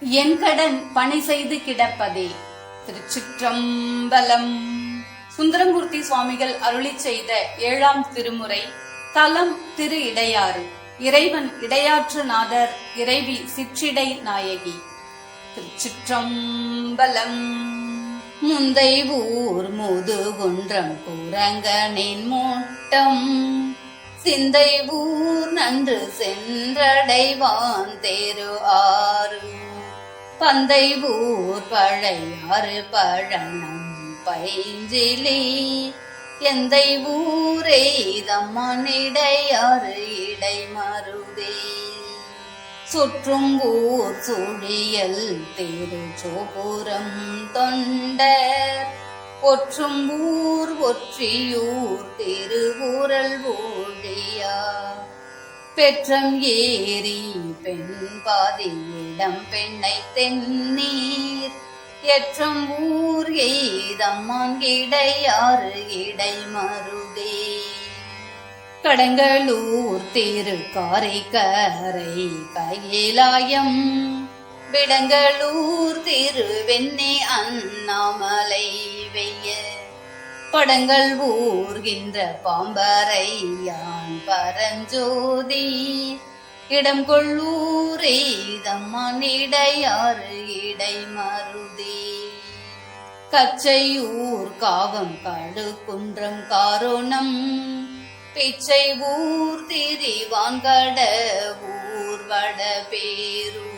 என் கடன் பணி செய்து கிடப்பதே. திருச்சிற்றம்பலம். சுந்தரமூர்த்தி சுவாமிகள் அருளி செய்த 7ஆம் திருமுறை. தலம் திரு இடையாறு. இறைவன் இடையாற்று நாதர், இறைவி சிற்றிடை நாயகி. திருச்சிற்றம்பலம். முந்தை ஊர் முதுகுன்றம் கூரங்கனின் மூட்டம், சிந்தை ஊர் நன்று சென்றடைவான் தேரு ஆறு, பந்தை ஊர் பழையாறு பழனம் பைஞ்சிலி, எந்தை ஊரே தம்மனிடையாறு இடை மருதே, சுற்றும் ஊர் சுழியல் திருச்சோபுரம் தொண்டர், ஒற்றும் ஊர் ஒற்றியூர் திருவுரல் ஊழியா, பெற்றம் ஏரி பெண் பாதியிடம் பெண்ணை தென்னீர், எற்றம் ஊர் எய்தம்மான் இடையாறு இடை மருதே, கடங்களூர் திருக்காரைக்கரை கையிலாயம், விடங்களூர் திருவெண்ணே அண்ணாமலை வெய்ய, படங்கள் ஊர்கின்ற பாம்பரையான் பரஞ்சோதி, இடம் கொள்ளூரே தம்மான் இடையாறு இடை மருதே, கச்சையூர் காவம் கடுகுன்றம் காரோணம், பிச்சை ஊர் திரிவான்கட ஊர் வடபேரூர்,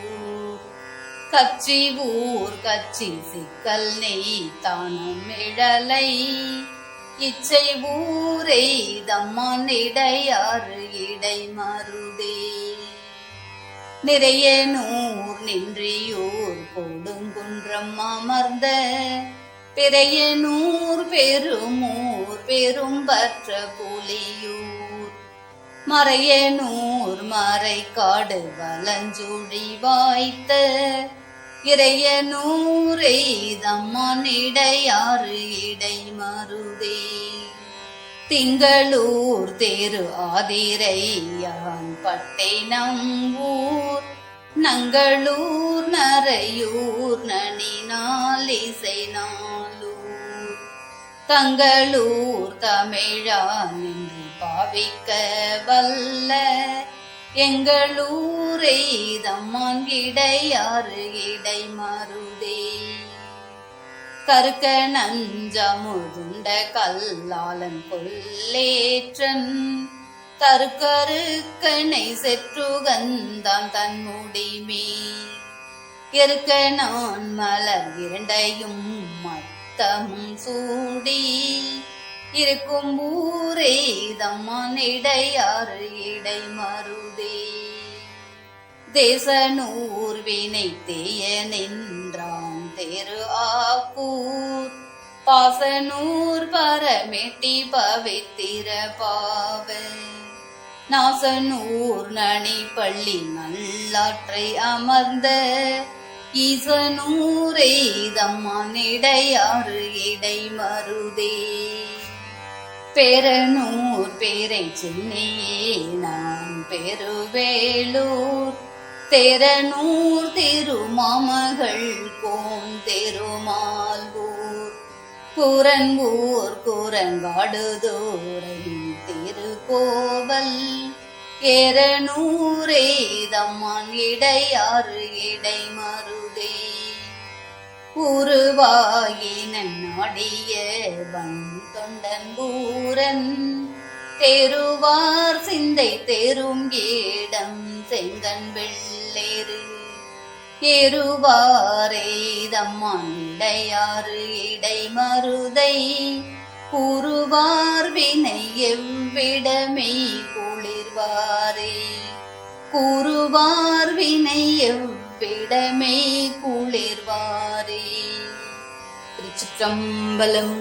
கச்சி ஊர் கச்சி சிக்கல் நெய் தானம் இழலை, இச்சை ஊரே தம்மான் இடையாறு இடை மருதே, நிறைய நூர் நின்றியூர் கொடுங்குன்றம் அமர்ந்த, பிறைய நூர் பெருமூர் பெரும்பற்ற புலியூர், மறைய நூர் மறைக்காடு வலஞ்சுழி வாய்த்த, இறைய நூரை தம்மான் இடையாறு இடை மருதே, திங்களூர் தேரு ஆதிரையான் பட்டேனம் ஊர், நங்களூர் நரையூர் நனினால் இசை நாளூர், தங்களூர் தமிழான் என்று பாவிக்க வல்ல, எங்களூரை தம்மான் இடையாறு இடை மருதே, கருக்க நஞ்சமுதுண்ட கல்லாளன் கொல்லேற்றன், தருக்கருக்கனை செற்றுகந்தான் தன்முடிமே, எருக்க நான் மலர் இரண்டையும் மத்தமும் சூடி, இருக்கும் ஊரே தம்மான் இடையாறு இடை மருதே, தேசனூர் வினை தேய நின்றான் தேரு ஆக்கூர், பாசனூர் பரமெட்டி பவித்திர பாவ, நாசனூர் நனி பள்ளி நல்லாற்றை அமர்ந்த, ஈசனூரே தம்மான் இடையாறு இடை மருதே, பேரனூர் பேரை சென்னையே நான் பெருவேளூர், தேரனூர் திருமாமகள் கோன் திருமால்வூர், கூரன்பூர் கூரங்காடுதோரை திருக்கோவல், ஏரனூரே தம்மான் இடையாறு இடை மருதே, உருவாயின நாடிய வன் தொண்டன் பூரன், தேருவார் சிந்தை தேரும் ஏடம் செங்கன் வெள்ளேறு, ஏறுவாரே தம்மான் இடையாறு இடை மருதை, கூறுவார் வினை எவ்விடமே குளிர்வாரே, கூறுவார் வினை எவ்விடமே குளிர்வாரே. திருச்சிற்றம்பலம்.